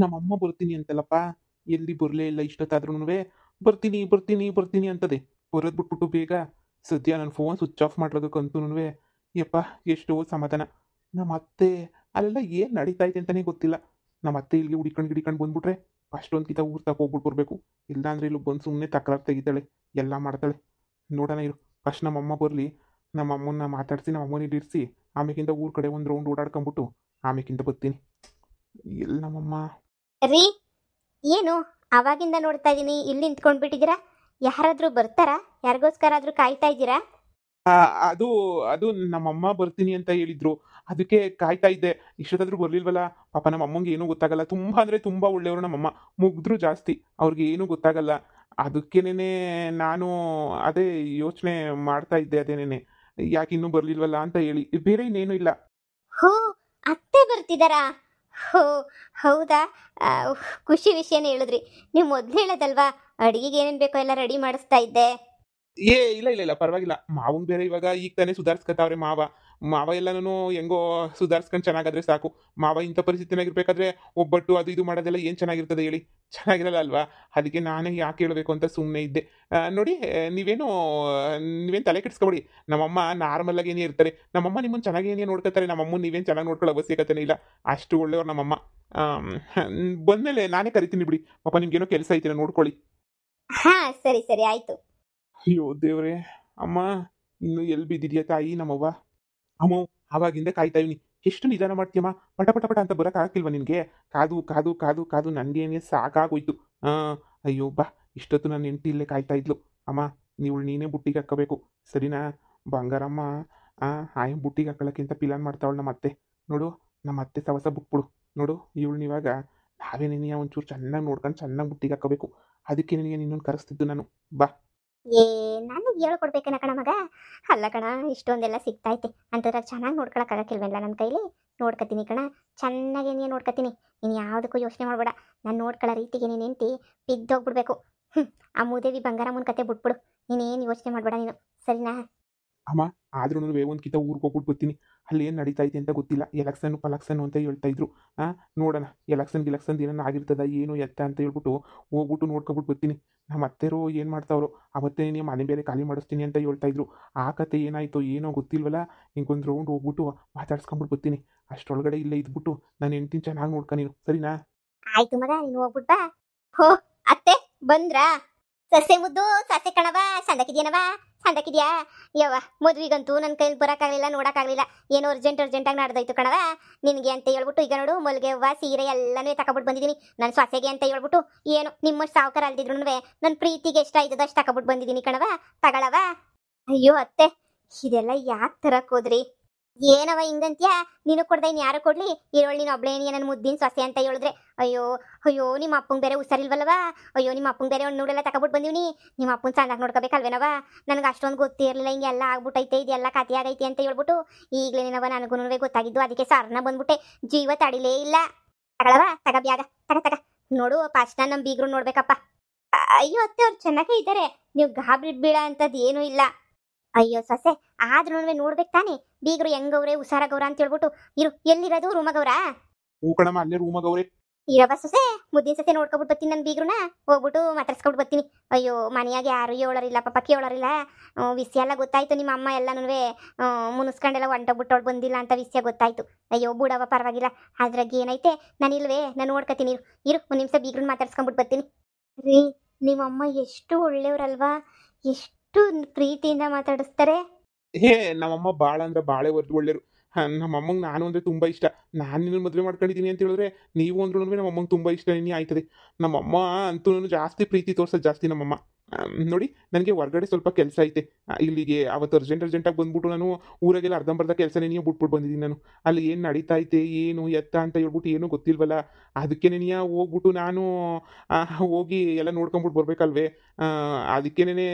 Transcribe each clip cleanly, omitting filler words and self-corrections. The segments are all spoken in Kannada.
ನಮ್ಮಮ್ಮ ಬರ್ತೀನಿ ಅಂತಲ್ಲಪ್ಪ. ಎಲ್ಲಿ ಬರಲೇ ಇಲ್ಲ ಇಷ್ಟೊತ್ತಾದ್ರೂನುವೆ. ಬರ್ತೀನಿ, ಬರ್ತೀನಿ, ಬರ್ತೀನಿ ಅಂತದೆ. ಬರೋದ್ ಬಿಟ್ಬಿಟ್ಟು ಬೇಗ ಸದ್ಯ ನನ್ನ ಫೋನ್ ಸ್ವಿಚ್ ಆಫ್ ಮಾಡಿರೋದಕ್ಕಂತೂನುವೆ ಯಪ್ಪಾ ಎಷ್ಟೋ ಸಮಾಧಾನ. ನಮ್ಮತ್ತೆ ಅಲ್ಲೆಲ್ಲ ಏನು ನಡೀತಾ ಐತೆ ಅಂತಲೇ ಗೊತ್ತಿಲ್ಲ. ನಮ್ಮತ್ತೆ ಇಲ್ಲಿಗೆ ಹುಡಿಕೊಂಡು ಗಿಡಿಕೊಂಡು ಬಂದ್ಬಿಟ್ರೆ ಫಸ್ಟ್ ಒಂದು ಕಿತ ಊರು ತಕ ಹೋಗ್ಬಿಟ್ಟು ಬರಬೇಕು. ಇಲ್ಲಾಂದ್ರೆ ಇಲ್ಲಿ ಬಂದು ಸುಮ್ಮನೆ ತಕರಾರು ತೆಗಿತಾಳೆ, ಎಲ್ಲ ಮಾಡ್ತಾಳೆ. ನೋಡೋಣ ಇರು, ಫಸ್ಟ್ ನಮ್ಮಮ್ಮ ಬರಲಿ. ನಮ್ಮಮ್ಮನ್ನ ಮಾತಾಡಿಸಿ ನಮ್ಮಮ್ಮನ ಇಲ್ಲಿರಿಸಿ ಆಮೇಕಿಂತ ಊರ ಕಡೆ ಒಂದು ರೌಂಡ್ ಓಡಾಡ್ಕೊಂಬಿಟ್ಟು ಆಮೇಕಿಂತ ಬರ್ತೀನಿ. ಎಲ್ಲಿ ನಮ್ಮಮ್ಮ? ರೀ, ಏನು ಅವಾಗಿಂದ ನೋಡ್ತಾ ಇದ್ದೀನಿ, ಇಲ್ಲಿ ನಿಂತ್ಕೊಂಡ್ಬಿಟ್ಟಿದ್ದೀರಾ? ಯಾರಾದರೂ ಬರ್ತಾರಾ? ಯಾರಿಗೋಸ್ಕರ ಆದರೂ ಕಾಯ್ತಾ ಇದ್ದೀರಾ? ಆ, ಅದು ಅದು ನಮ್ಮಮ್ಮ ಬರ್ತೀನಿ ಅಂತ ಹೇಳಿದ್ರು. ಅದಕ್ಕೆ ಕಾಯ್ತಾ ಇದ್ದೆ. ಇಷ್ಟೊತ್ತಾದ್ರೂ ಬರ್ಲಿಲ್ವಲ್ಲ. ಪಾಪ ನಮ್ಮಮ್ಮಂಗೆ ಏನೂ ಗೊತ್ತಾಗಲ್ಲ. ತುಂಬ ಅಂದರೆ ತುಂಬ ಒಳ್ಳೆಯವರು ನಮ್ಮಮ್ಮ. ಮುಗ್ದ್ರು ಜಾಸ್ತಿ. ಅವ್ರಿಗೆ ಏನೂ ಗೊತ್ತಾಗಲ್ಲ. ಅದಕ್ಕೇನೆ ನಾನು ಅದೇ ಯೋಚನೆ ಮಾಡ್ತಾ ಇದ್ದೆ. ಅದೇನೇನೆ ಯಾಕೆ ಇನ್ನೂ ಬರ್ಲಿಲ್ವಲ್ಲ ಅಂತ ಹೇಳಿ, ಬೇರೆ ಇನ್ನೇನು ಇಲ್ಲ. ಹೋ, ಅತ್ತೆ ಬರ್ತಿದ್ದಾರಾ? ಹೋ, ಹೌದಾ? ಆ, ಖುಷಿ ವಿಷಯನೇ ಹೇಳಿದ್ರಿ. ನೀವು ಮೊದಲು ಹೇಳೋದಲ್ವಾ ಅಡುಗೆಗೆ ಏನೇನು ಬೇಕೋ ಎಲ್ಲ ರೆಡಿ ಮಾಡಿಸ್ತಾ ಇದ್ದೆ. ಇಲ್ಲ ಇಲ್ಲ ಇಲ್ಲ ಪರವಾಗಿಲ್ಲ. ಮಾವಂಗೆ ಬೇರೆ ಇವಾಗ ಈಗ ತಾನೇ ಸುಧಾರಿಸ್ಕೊತಾವ್ರೆ ಮಾವ. ಮಾವ ಎಲ್ಲನೂ ಹೆಂಗೋ ಸುಧಾರಿಸ್ಕೊಂಡು ಚೆನ್ನಾಗಾದ್ರೆ ಸಾಕು. ಮಾವ ಇಂಥ ಪರಿಸ್ಥಿತಿನಾಗ ಇರ್ಬೇಕಾದ್ರೆ ಒಬ್ಬಟ್ಟು ಅದು ಇದು ಮಾಡೋದೆಲ್ಲ ಏನು ಚೆನ್ನಾಗಿರ್ತದೆ ಹೇಳಿ? ಚೆನ್ನಾಗಿರಲ್ಲ ಅಲ್ವಾ? ಅದಕ್ಕೆ ನಾನೇ ಯಾಕೆ ಹೇಳಬೇಕು ಅಂತ ಸುಮ್ಮನೆ ಇದ್ದೆ. ನೋಡಿ, ನೀವೇನು ತಲೆ ಕೆಡಿಸ್ಕೊಬೇಡಿ. ನಮ್ಮಮ್ಮ ನಾರ್ಮಲಾಗಿ ಏನೇ ಇರ್ತಾರೆ. ನಮ್ಮಮ್ಮ ನಿಮ್ಮನ್ನು ಚೆನ್ನಾಗಿ ಏನೇ ನೋಡ್ಕೊತಾರೆ. ನಮ್ಮಮ್ಮ ನೀವೇನು ಚೆನ್ನಾಗಿ ನೋಡ್ಕೊಳ್ಳೋ ಅವಶ್ಯಕತೆನೇ ಇಲ್ಲ. ಅಷ್ಟು ಒಳ್ಳೆಯವ್ರು ನಮ್ಮಮ್ಮ. ಬಂದಮೇಲೆ ನಾನೇ ಕರಿತೀನಿ ಬಿಡಿ. ಪಾಪ ನಿಮ್ಗೇನೋ ಕೆಲಸ ಐತೆ ನೋಡ್ಕೊಳ್ಳಿ. ಹಾಂ, ಸರಿ ಸರಿ, ಆಯಿತು. ಅಯ್ಯೋ ದೇವ್ರೆ! ಅಮ್ಮ ಇನ್ನು ಎಲ್ಲಿ ಬಿದ್ದಿದ್ಯಾ ತಾಯಿ ನಮ್ಮವ್ವ? ಅಮ್ಮೋ, ಆವಾಗಿಂದ ಕಾಯ್ತಾ ಇವ್ನಿ. ಎಷ್ಟು ನಿಧಾನ ಮಾಡ್ತೀಯಮ್ಮ? ಪಟ ಪಟ ಪಟ ಅಂತ ಬರಕ್ ಆಗ್ತಿಲ್ವಾ ನಿನ್ಗೆ? ಕಾದು ಕಾದು ಕಾದು ಕಾದು ನನಗೇನೆ ಸಾಕಾಗೋಯ್ತು. ಅಯ್ಯೋ ಬಾ, ಇಷ್ಟೊತ್ತು ನನ್ನ ಹೆಂಡತಿ ಇಲ್ಲೇ ಕಾಯ್ತಾ ಇದ್ಲು. ಅಮ್ಮ, ನೀನೇ ಬುಟ್ಟಿಗೆ ಹಾಕೋಬೇಕು, ಸರಿನಾ? ಬಂಗಾರಮ್ಮ ಆಯ್ ಬುಟ್ಟಿಗೆ ಹಾಕೊಳ್ಳೋಕ್ಕಿಂತ ಪಿಲಾನ್ ಮಾಡ್ತಾವಳು ನಮ್ಮ ಅತ್ತೆ. ನೋಡು, ನಮ್ಮ ಅತ್ತೆ ಸವಸ ಬುಕ್ಬಿಡು. ನೋಡು, ಇವಳನ್ನಿವಾಗ ನಾವೇನೇನಿಯ ಒಂಚೂರು ಚೆನ್ನಾಗಿ ನೋಡ್ಕೊಂಡು ಚೆನ್ನಾಗಿ ಬುಟ್ಟಿಗೆ ಹಾಕೋಬೇಕು. ಅದಕ್ಕೆ ನಿನಗೆ ನಿನ್ನನ್ನು ಕರೆಸ್ತಿದ್ದು ನಾನು. ಬಾ. ಏ, ನನಗೆ ಹೇಳ್ಕೊಡ್ಬೇಕೇನ ಕಣ ಮಗ? ಅಲ್ಲ ಕಣ, ಇಷ್ಟೊಂದೆಲ್ಲ ಸಿಗ್ತೈತೆ ಅಂತಂದ್ರೆ ಚೆನ್ನಾಗಿ ನೋಡ್ಕೊಳಕ್ಕಾಗಕ್ಕಿಲ್ವಲ್ಲ ನನ್ನ ಕೈಲಿ? ನೋಡ್ಕೊತೀನಿ ಕಣ, ಚೆನ್ನಾಗಿ ನೀನು ನೋಡ್ಕೊತೀನಿ. ನೀನು ಯಾವುದಕ್ಕೂ ಯೋಚನೆ ಮಾಡಬೇಡ. ನಾನು ನೋಡ್ಕೊಳ್ಳೋ ರೀತಿಗೆ ನೀನು ಹೆಂಡ್ತಿ ಬಿದ್ದೋಗ್ಬಿಡ್ಬೇಕು. ಆ ಮೂದೇವಿ ಬಂಗಾರಮ್ಮನ ಕತೆ ಬಿಟ್ಬಿಡು. ನೀನೇನು ಯೋಚನೆ ಮಾಡಬೇಡ ನೀನು, ಸರಿನಾ? ಅಮ್ಮ, ಆದ್ರೂ ಒಂದು ಕಿತ ಊರಿಗೆ ಹೋಗ್ಬಿಟ್ಟು ಬರ್ತೀನಿ. ಅಲ್ಲಿ ಏನು ನಡೀತಾ ಐತೆ ಅಂತ ಗೊತ್ತಿಲ್ಲ. ಎಲೆಕ್ಷನ್ನು ಪಲಕ್ಷನ್ನು ಅಂತ ಹೇಳ್ತಾ ಇದ್ರು. ನೋಡೋಣ, ಗಿಲೆಕ್ಷನ್ ಏನಾನ ಆಗಿರ್ತದ ಏನು ಎತ್ತ ಅಂತ ಹೇಳ್ಬಿಟ್ಟು ಹೋಗ್ಬಿಟ್ಟು ನೋಡ್ಕೊಬಿಟ್ಟು ಬರ್ತೀನಿ. ನಮ್ಮ ಅತ್ತೆರು ಏನು ಮಾಡ್ತಾವ್ರೋ. ಅವತ್ತೇ ನೀವು ಮನೆ ಬೇರೆ ಖಾಲಿ ಮಾಡಿಸ್ತೀನಿ ಅಂತ ಹೇಳ್ತಾ ಇದ್ರು. ಆ ಕತೆ ಏನಾಯ್ತೋ ಏನೋ ಗೊತ್ತಿಲ್ವಲ್ಲ. ಹಿಂಗೊಂದು ರೌಂಡ್ ಹೋಗ್ಬಿಟ್ಟು ಮಾತಾಡ್ಸ್ಕೊಂಬಿಟ್ಟು ಬರ್ತೀನಿ. ಅಷ್ಟರೊಳಗಡೆ ಇಲ್ಲೇ ಇದ್ಬಿಟ್ಟು ನಾನು ಹೆಂಡ್ತಿನ ಚೆನ್ನಾಗಿ ನೋಡ್ಕೊ ನೀನು, ಸರಿನಾ? ಆಯ್ತು ಮಗ, ನೀನು ಹೋಗ್ಬಿಟ್ ಬಾ. ಹೋ, ಅತ್ತೆ ಬಂದ್ರಾ? ಸಸ್ಯ ಮುದ್ದು, ಸಸ್ಯ ಕಣವ, ಸಂದಕಿದ್ಯನವ, ಸಂದಕಿದ್ಯಾ? ಯವ್ವ, ಮದುವೆಗಂತೂ ನನ್ನ ಕೈಲಿ ಬರೋಕ್ಕಾಗಲಿಲ್ಲ, ನೋಡೋಕ್ಕಾಗಲಿಲ್ಲ. ಏನೋ ಅರ್ಜೆಂಟಾಗಿ ನಡೆದೋಯ್ತು ಕಣವ. ನಿನಗೆ ಅಂತ ಹೇಳ್ಬಿಟ್ಟು ಈಗ ನೋಡು, ಮಲ್ಗೆ ಹೂವ ಸೀರೆ ಎಲ್ಲನೂ ತಗೊಬಿಟ್ಟು ಬಂದಿದ್ದೀನಿ. ನನ್ನ ಸೊಸೆಗೆ ಅಂತ ಹೇಳ್ಬಿಟ್ಟು ಏನು ನಿಮ್ಮಷ್ಟು ಸಾವುಕಾರ ಅಲ್ದಿದ್ರು ನನ್ನ ಪ್ರೀತಿಗೆ ಎಷ್ಟಾಯ್ತದ ಅಷ್ಟು ತಗೊಬಿಟ್ಟು ಬಂದಿದ್ದೀನಿ ಕಣವ. ತಗೊಳವ? ಅಯ್ಯೋ ಅತ್ತೆ, ಇದೆಲ್ಲ ಯಾಕೆ ತರಕ್ ಹೋದ್ರಿ? ಏನವ ಹಿಂಗಂತ್ಯಾ? ನೀನು ಕೊಡ್ದೆ ಇನ್ನು ಯಾರು ಕೊಡ್ಲಿ? ಇರೋಳು ನೀನು ಒಬ್ಳೇನಿ ನನ್ನ ಮುದ್ದಿನ ಸೊಸೆ ಅಂತ ಹೇಳಿದ್ರೆ. ಅಯ್ಯೋ ಅಯ್ಯೋ, ನಿಮ್ಮ ಅಪ್ಪಂಗೆ ಬೇರೆ ಹುಷಾರಿಲ್ವಲ್ಲವ? ಅಯ್ಯೋ, ನಿಮ್ಮ ಅಪ್ಪಂಗೆ ಬೇರೆ ಒಂದು ನೂಡೆಲ್ಲ ತಗೊಬಿಟ್ಟು ಬಂದೀನಿ. ನಿಮ್ಮ ಅಪ್ಪನ ಚಂದಾಗಿ ನೋಡ್ಕೋಬೇಕಲ್ವೇನವ? ನನಗೆ ಅಷ್ಟೊಂದು ಗೊತ್ತಿರಲಿಲ್ಲ, ಹಿಂಗೆಲ್ಲ ಆಗ್ಬಿಟ್ಟೈತೆ, ಇದೆಲ್ಲ ಕತೆ ಆಗೈತೆ ಅಂತ ಹೇಳ್ಬಿಟ್ಟು. ಈಗಲೇ ನೀನವ ನನಗೂ ಗೊತ್ತಾಗಿದ್ದು. ಅದಕ್ಕೆ ಸರ್ನ ಬಂದ್ಬಿಟ್ಟೆ, ಜೀವ ತಡಿಲೇ ಇಲ್ಲ. ತಗೊಳವ? ತಗ ಬ್ಯಾಗ, ತಗ ನೋಡು. ಫಸ್ಟ್ ನಮ್ಮ ಬೀಗ್ರು ನೋಡ್ಬೇಕಪ್ಪ. ಅಯ್ಯೋ ಅತ್ತೆ, ಅವ್ರು ಚೆನ್ನಾಗೇ ಇದ್ದಾರೆ. ನೀವು ಗಾಬರಿ ಬೀಳ ಅಂತದ್ದು ಏನೂ ಇಲ್ಲ. ಅಯ್ಯೋ ಸೊಸೆ, ಆದ್ರೂ ನೋಡ್ಬೇಕು ತಾನೆ ಬೀಗರು ಹೆಂಗವ್ರೆ, ಹುಷಾರಾಗವ್ರ ಅಂತ ಹೇಳ್ಬಿಟ್ಟು. ಇರು, ಎಲ್ಲಿರೋದು? ರೂಮಗವ್ರಾ? ಹೂ ಕಣಮ್ಮ, ಅಲ್ಲೇ ರೂಮಾಗ ಅವ್ರೆ. ಇರವ ಸೊಸೆ, ಮುದ್ದಿನ ಸೊಸೆ ನೋಡ್ಕೊಬಿಟ್ಟು ಬರ್ತೀನಿ. ನನ್ನ ಬೀಗ್ರನ್ನ ಹೋಗ್ಬಿಟ್ಟು ಮಾತಾಡ್ಸ್ಕೊಬಿಟ್ಟು ಬರ್ತೀನಿ. ಅಯ್ಯೋ, ಮನೆಯಾಗ ಯಾರು ಹೇಳೋರಿಲ್ಲ ಪಾಪ, ಕೇಳೋರಿಲ್ಲ. ವಿಷಯ ಎಲ್ಲ ಗೊತ್ತಾಯ್ತು. ನಿಮ್ಮ ಅಮ್ಮ ಎಲ್ಲನೂ ಮುನಿಸ್ಕೊಂಡೆಲ್ಲ ಹೊಂಟೋಗ್ಬಿಟ್ಟವಳು ಬಂದಿಲ್ಲ ಅಂತ ವಿಷಯ ಗೊತ್ತಾಯ್ತು. ಅಯ್ಯೋ ಬುಡವ, ಪರವಾಗಿಲ್ಲ. ಅದ್ರಾಗ ಏನೈತೆ, ನಾನಿಲ್ವೇ, ನಾನು ನೋಡ್ಕೊತೀನಿ. ಇರು ಒಂದು ನಿಮಿಷ ಬೀಗ್ರನ್ನ ಮಾತಾಡ್ಸ್ಕೊಂಬಿಟ್ಟು ಬರ್ತೀನಿ. ರೀ, ನಿಮ್ಮಮ್ಮ ಎಷ್ಟು ಒಳ್ಳೆಯವ್ರಲ್ವಾ? ಎಷ್ಟು ಪ್ರೀತಿಯಿಂದ ಮಾತಾಡಿಸ್ತಾರೆ. ನಮ್ಮಮ್ಮ ಭಾಳ ಅಂದ್ರೆ ಭಾಳ ಒಳ್ಳೆಯರು. ನಮ್ಮಮ್ಮಂಗೆ ನಾನು ಅಂದರೆ ತುಂಬ ಇಷ್ಟ. ನಾನು ನಿನ್ನ ಮದುವೆ ಮಾಡ್ಕೊಂಡಿದ್ದೀನಿ ಅಂತ ಹೇಳಿದ್ರೆ ನೀವು ಅಂದ್ರೂ ನಮ್ಮಮ್ಮಂಗೆ ತುಂಬ ಇಷ್ಟ ಆಯ್ತದೆ. ನಮ್ಮಮ್ಮ ಅಂತೂ ಜಾಸ್ತಿ ಪ್ರೀತಿ ತೋರ್ಸೋದು ಜಾಸ್ತಿ ನಮ್ಮಮ್ಮ. ನೋಡಿ, ನನಗೆ ಹೊರಗಡೆ ಸ್ವಲ್ಪ ಕೆಲಸ ಐತೆ. ಇಲ್ಲಿಗೆ ಅವತ್ತು ಅರ್ಜೆಂಟಾಗಿ ಬಂದ್ಬಿಟ್ಟು ನಾನು ಊರಾಗೆಲ್ಲ ಅರ್ಧಂಬರ್ಧ ಕೆಲಸನೇ ನೀವು ಬಿಟ್ಬಿಟ್ಟು ಬಂದಿದ್ದೀನಿ ನಾನು. ಅಲ್ಲಿ ಏನು ನಡೀತಾ ಐತೆ ಏನು ಎತ್ತ ಅಂತ ಹೇಳ್ಬಿಟ್ಟು ಏನೂ ಗೊತ್ತಿಲ್ವಲ್ಲ. ಅದಕ್ಕೆ ನೀನು ಹೋಗ್ಬಿಟ್ಟು ನಾನು ಹೋಗಿ ಎಲ್ಲ ನೋಡ್ಕೊಂಬಿಟ್ಟು ಬರ್ಬೇಕಲ್ವೇ? ಅದಕ್ಕೇನೆ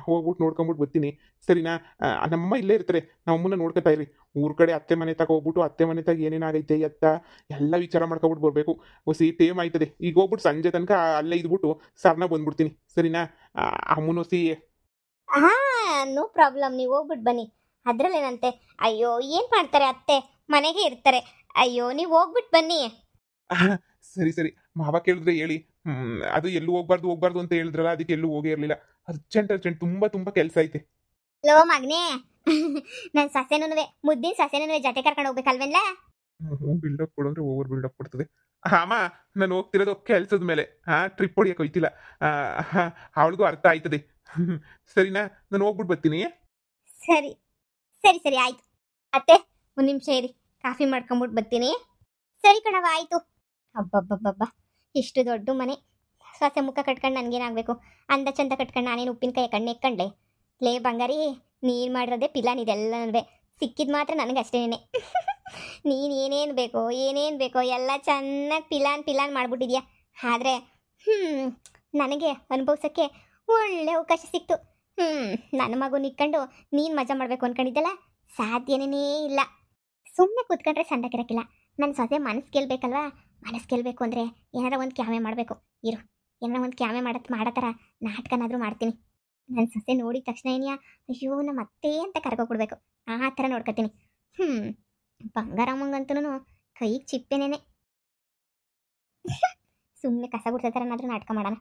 ಹೋಗ್ಬಿಟ್ಟು ನೋಡ್ಕೊಂಬಿಟ್ಟು ಬರ್ತೀನಿ, ಸರಿನಾ? ನಮ್ಮಮ್ಮ ಇಲ್ಲೇ ಇರ್ತಾರೆ. ನಮ್ಮಮ್ಮನ ನೋಡ್ಕೊತಾ ಇರಿ. ಊರ ಕಡೆ ಅತ್ತೆ ಮನೆ ತಗ ಹೋಗ್ಬಿಟ್ಟು ಅತ್ತೆ ಮನೆ ತಗ ಏನೇನಾಗೈತೆ ಎತ್ತ ಎಲ್ಲ ವಿಚಾರ ಮಾಡ್ಕೊಬಿಟ್ಟು ಬರಬೇಕು. ಹೊಸಿ ಟೇಮ್ ಆಯ್ತದೆ. ಈಗ ಹೋಗ್ಬಿಟ್ಟು ಸಂಜೆ ತನಕ ಅಲ್ಲೇ ಇದ್ಬಿಟ್ಟು ಸರ್ನ ಬಂದ್ಬಿಡ್ತೀನಿ, ಸರಿನಾ? ಅಮ್ಮನೋಸಿ. ಹಾ, ನೋ ಪ್ರಾಬ್ಲಮ್, ನೀವು ಹೋಗ್ಬಿಟ್ಟು ಬನ್ನಿ, ಅದ್ರಲ್ಲೇನಂತೆ. ಅಯ್ಯೋ, ಏನು ಮಾಡ್ತಾರೆ ಅತ್ತೆ? ಮನೆಗೆ ಇರ್ತಾರೆ. ಅಯ್ಯೋ, ನೀವು ಹೋಗ್ಬಿಟ್ಟು ಬನ್ನಿ. ಆಹ್, ಸರಿ ಸರಿ, ಮಾವ ಕೇಳಿದ್ರೆ ಹೇಳಿ. ಅದು ಎಲ್ಲೂ ಹೋಗ್ಬಾರ್ದು ಹೋಗ್ಬಾರ್ದು ಅಂತ ಹೇಳಿದ್ರಲ್ಲ, ಅದಕ್ಕೆ ಎಲ್ಲೂ ಹೋಗೇ ಇರಲಿಲ್ಲ. ಅರ್ಜೆಂಟ್ ತುಂಬಾ ತುಂಬಾ ಕೆಲಸ ಐತೆ. ಲೋ ಮಗನೇ ನನ್ನ ಸೊಸೆನುವೆ ಮುದ್ದಿನ ಸೊಸೆನುವೆ ಜೊತೆ ಕರ್ಕೊಂಡು ಹೋಗ್ಬೇಕಲ್ವೇನ್ಲ. ಬಿಲ್ಡಪ್ ಕೊಡಂದ್ರೆ ಓವರ್ ಬಿಲ್ಡಪ್ ಕೊಡ್ತದೆ. ಅಮ್ಮ, ನಾನು ಹೋಗ್ತಿರೋದು ಕೆಲ್ಸದ ಮೇಲೆ, ಟ್ರಿಪ್ ಹೊಡಿಯಕ್ಕೆ ಹೋಯ್ತಿಲ್ಲ. ಅವಳಿಗೂ ಅರ್ಥ ಆಯ್ತದೆ. ಸರಿನಾ, ನಾನು ಹೋಗ್ಬಿಟ್ಟು ಬರ್ತೀನಿ. ಸರಿ ಸರಿ ಸರಿ ಆಯ್ತು. ಅತ್ತೆ ಒಂದು ನಿಮಿಷ ಇರಿ, ಕಾಫಿ ಮಾಡ್ಕೊಂಬಿಟ್ಟು ಬರ್ತೀನಿ. ಸರಿ ಕಣವ ಆಯ್ತು. ಅಬ್ಬಬ್ಬಬ್ಬಬ್ಬ, ಇಷ್ಟು ದೊಡ್ಡ ಮನೆ, ಸೊಸೆ ಮುಖ ಕಟ್ಕೊಂಡು ನನಗೇನಾಗಬೇಕು? ಅಂದ ಚಂದ ಕಟ್ಕೊಂಡು ನಾನೇನು ಉಪ್ಪಿನಕಾಯಿ ಕಣ್ಣು ಎಕ್ಕಂಡೆ? ಲೇ ಬಂಗಾರಿ, ನೀನು ಮಾಡಿರೋದೇ ಪಿಲಾನ್ ಇದೆಲ್ಲನೂ. ಸಿಕ್ಕಿದ್ ಮಾತ್ರ ನನಗಷ್ಟೇನೆ. ನೀನು ಏನೇನು ಬೇಕೋ ಎಲ್ಲ ಚೆನ್ನಾಗಿ ಪಿಲಾನ್ ಮಾಡ್ಬಿಟ್ಟಿದ್ಯಾ. ಆದರೆ ನನಗೆ ಅನುಭವಿಸೋಕ್ಕೆ ಒಳ್ಳೆ ಅವಕಾಶ ಸಿಕ್ತು. ನನ್ನ ಮಗು ನಿಕ್ಕೊಂಡು ನೀನು ಮಜಾ ಮಾಡಬೇಕು ಅಂದ್ಕೊಂಡಿದ್ದಲ್ಲ, ಸಾಧ್ಯನೇ ಇಲ್ಲ. ಸುಮ್ಮನೆ ಕೂತ್ಕೊಂಡ್ರೆ ಸಂದಕ್ಕಿರಕ್ಕಿಲ್ಲ. ನನ್ನ ಸೊಸೆ ಮನಸ್ಸು ಗೆಲ್ಬೇಕಲ್ವಾ? ಮನಸ್ಸು ಗೆಲ್ಲಬೇಕು ಅಂದರೆ ಏನಾರ ಒಂದು ಕ್ಯಾಮೆ ಮಾಡಬೇಕು. ಇರು, ಏನಾರ ಒಂದು ಕ್ಯಾಮೆ ಮಾಡೋ ಥರ ನಾಟಕನಾದರೂ ಮಾಡ್ತೀನಿ. ನನ್ನ ಸೊಸೆ ನೋಡಿದ ತಕ್ಷಣ ಏನಿಯಾ, ಅಯ್ಯೋ ನಮ್ಮ ಅತ್ತೆ ಅಂತ ಕರ್ಕೊಬಿಡ್ಬೇಕು, ಆ ಥರ ನೋಡ್ಕೊತೀನಿ. ಬಂಗಾರಮ್ಮಂಗಂತೂ ಕೈಗೆ ಚಿಪ್ಪೆನೇನೆ. ಸುಮ್ಮನೆ ಕಸ ಗುಡ್ಸೋ ಥರನಾದ್ರೂ ನಾಟಕ ಮಾಡೋಣ.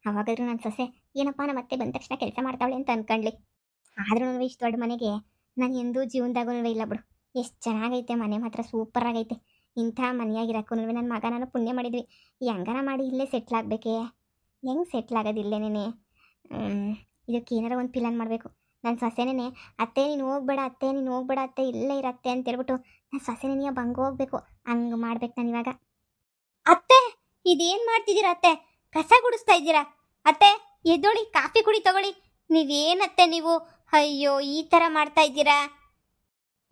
ಅವಾಗಾದ್ರೂ ನನ್ನ ಸೊಸೆ ಏನಪ್ಪ ನಮ್ಮ ಅತ್ತೆ ಬಂದ ತಕ್ಷಣ ಕೆಲಸ ಮಾಡ್ತಾವಳೆ ಅಂತ ಅನ್ಕೊಂಡ್ಲಿ. ಆದ್ರೂ ಇಷ್ಟು ದೊಡ್ಡ ಮನೆಗೆ ನಾನು ಎಂದೂ ಜೀವನದಾಗೂ ಇಲ್ಲ ಬಿಡು. ಎಷ್ಟು ಚೆನ್ನಾಗೈತೆ ಮನೆ, ಮಾತ್ರ ಸೂಪರ್ ಆಗೈತೆ. ಇಂಥ ಮನೆಯಾಗಿರಕ್ಕೂ ನನ್ನ ಮಗ ನಾನು ಪುಣ್ಯ ಮಾಡಿದ್ವಿ. ಹೆಂಗಾರ ಮಾಡಿ ಇಲ್ಲೇ ಸೆಟ್ಲ್ ಆಗಬೇಕೆ? ಹೆಂಗೆ ಸೆಟ್ಲ್ ಆಗೋದಿಲ್ಲೇನೇ? ಇದಕ್ಕೆ ಏನಾರ ಒಂದು ಪ್ಲಾನ್ ಮಾಡಬೇಕು. ನನ್ನ ಸೊಸೆನೇ ಅತ್ತೆ ನೀನು ಹೋಗ್ಬೇಡ ಅತ್ತೆ ಇಲ್ಲೇ ಇರತ್ತೆ ಅಂತ ಹೇಳ್ಬಿಟ್ಟು ನನ್ನ ಸೊಸೆನೇ ಬಂಗ ಹೋಗ್ಬೇಕು. ಹಂಗೆ ಮಾಡ್ಬೇಕು ನಾನು ಇವಾಗ. ಅತ್ತೆ ಇದೇನು ಮಾಡ್ತಿದ್ದೀರಾ ಅತ್ತೆ? ಕಸ ಗುಡಿಸ್ತಾ ಇದ್ದೀರಾ ಅತ್ತೆ? ಎದ್ದೋಳಿ, ಕಾಫಿ ಕುಡಿ ತಗೊಳ್ಳಿ. ನೀವೇನತ್ತೆ ನೀವು? ಅಯ್ಯೋ ಈ ಥರ ಮಾಡ್ತಾ ಇದ್ದೀರಾ?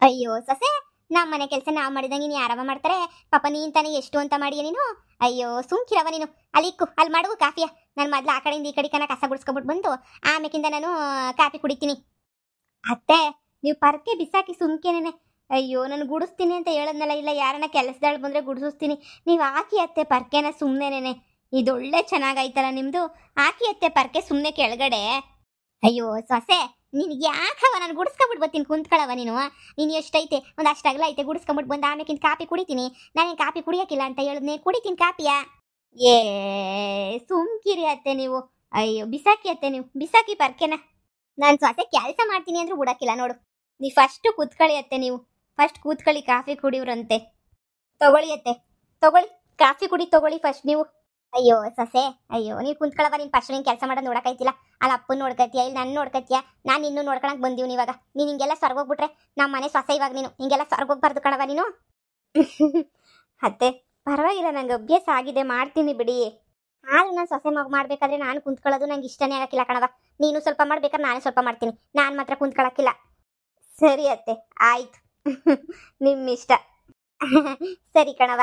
ಅಯ್ಯೋ ಸೊಸೆ, ನಮ್ಮ ಮನೆ ಕೆಲಸ ನಾವು ಮಾಡಿದಂಗೆ ನೀನು ಯಾರವ ಮಾಡ್ತಾರೆ? ಪಾಪ ನೀನು ತಾನೇ ಎಷ್ಟು ಅಂತ ಮಾಡಿಯ ನೀನು? ಅಯ್ಯೋ ಸುಮ್ಕಿರವ ನೀನು. ಅಲ್ಲಿ ಮಾಡುವ ಕಾಫಿಯ. ನಾನು ಮೊದಲು ಆ ಕಡೆಯಿಂದ ಈ ಕಡೆ ಕಸ ಗುಡಿಸ್ಕೊಬಿಟ್ಟು ಬಂದು ಆಮೇಕಿಂದ ನಾನು ಕಾಫಿ ಕುಡಿತೀನಿ. ಅತ್ತೆ ನೀವು ಪರ್ಕೆ ಬಿಸಾಕಿ ಸುಮ್ಕೇನೆ. ಅಯ್ಯೋ ನಾನು ಗುಡಿಸ್ತೀನಿ ಅಂತ ಹೇಳದ್ನಲ್ಲ, ಇಲ್ಲ ಯಾರನ್ನ ಕೆಲಸದಾಳು ಬಂದರೆ ಗುಡಿಸ್ತೀನಿ. ನೀವು ಹಾಕಿ ಅತ್ತೆ ಪರ್ಕೆನ ಸುಮ್ಮನೆನೆ. ಇದೊಳ್ಳೆ ಚೆನ್ನಾಗೈತಲ್ಲ ನಿಮ್ಮದು. ಹಾಕಿ ಅತ್ತೆ ಪರ್ಕೆ ಸುಮ್ಮನೆ ಕೆಳಗಡೆ. ಅಯ್ಯೋ ಸೊಸೆ, ನಿನಗೆ ಯಾಕವ? ನಾನು ಗುಡಿಸ್ಕೊಂಬಿಟ್ಟು ಬರ್ತೀನಿ, ಕುಂತ್ಕೊಳ್ಳವ ನೀನು. ನೀನು ಎಷ್ಟೈತೆ ಒಂದು ಅಷ್ಟಾಗಲ ಐತೆ, ಗುಡಿಸ್ಕೊಂಬಿಟ್ಟು ಬಂದು ಆಮೇಕಿಂತ ಕಾಫಿ ಕುಡಿತೀನಿ. ನಾನೇನು ಕಾಫಿ ಕುಡಿಯೋಕ್ಕಿಲ್ಲ ಅಂತ ಹೇಳಿದ್ನೆ, ಕುಡಿತೀನಿ ಕಾಪಿಯ. ಏ ಸುಮ್ಕಿರಿ ಅತ್ತೆ ನೀವು. ಅಯ್ಯೋ ಬಿಸಾಕಿ ಅತ್ತೆ, ನೀವು ಬಿಸಾಕಿ ಪರ್ಕೆನ. ನಾನು ಸೊಸೆ ಕೆಲಸ ಮಾಡ್ತೀನಿ ಅಂದ್ರೂ ಬಿಡೋಕ್ಕಿಲ್ಲ ನೋಡು. ನೀವು ಫಸ್ಟು ಕೂತ್ಕೊಳ್ಳಿ ಅತ್ತೆ, ನೀವು ಫಸ್ಟ್ ಕೂತ್ಕೊಳ್ಳಿ, ಕಾಫಿ ಕುಡಿವ್ರಂತೆ. ತಗೊಳ್ಳಿ ಅತ್ತೆ, ತಗೊಳ್ಳಿ ಕಾಫಿ ಕುಡಿ, ತಗೊಳ್ಳಿ ಫಸ್ಟ್ ನೀವು. ಅಯ್ಯೋ ಸೊಸೆ, ಅಯ್ಯೋ ನೀವು ಕುಂತ್ಕೊಳ್ಳವ. ನೀನು ಫಸ್ಟ್ ನೀನು ಕೆಲಸ ಮಾಡೋದು ನೋಡೋಕೈತಿಲ್ಲ. ಅಲ್ಲಿ ಅಪ್ಪನ ನೋಡ್ಕತ್ತೀಯ, ಇಲ್ಲಿ ನನ್ನ ನೋಡ್ಕತ್ತೀಯ. ನಾನು ಇನ್ನೂ ನೋಡ್ಕೊಳಕ್ಕೆ ಬಂದೀವಿ ಇವಾಗ. ನೀನು ಹಿಂಗೆಲ್ಲ ಸ್ವರ್ಗೋಗ್ಬಿಟ್ರೆ ನಮ್ಮ ಮನೆ ಸೊಸೆ ಇವಾಗ ನೀನು ಹಿಂಗೆಲ್ಲ ಸ್ವರ್ಗೋಗ್ಬಾರ್ದು ಕಣವ ನೀನು. ಅತ್ತೆ ಪರವಾಗಿಲ್ಲ, ನಂಗೆ ಅಭ್ಯಾಸ ಆಗಿದೆ, ಮಾಡ್ತೀನಿ ಬಿಡಿ. ಆದ್ರೆ ನಾನು ಸೊಸೆ ಮಗ ಮಾಡಬೇಕಾದ್ರೆ ನಾನು ಕುಂತ್ಕೊಳ್ಳೋದು ನಂಗೆ ಇಷ್ಟನೇ ಆಗಕ್ಕಿಲ್ಲ ಕಣವ. ನೀನು ಸ್ವಲ್ಪ ಮಾಡ್ಬೇಕಾದ್ರೆ ನಾನು ಸ್ವಲ್ಪ ಮಾಡ್ತೀನಿ, ನಾನು ಮಾತ್ರ ಕುಂತ್ಕೊಳ್ಳೋಕ್ಕಿಲ್ಲ. ಸರಿ ಅತ್ತೆ ಆಯ್ತು. ನಿಮ್ಮ ಇಷ್ಟ. ಸರಿ ಕಣವ.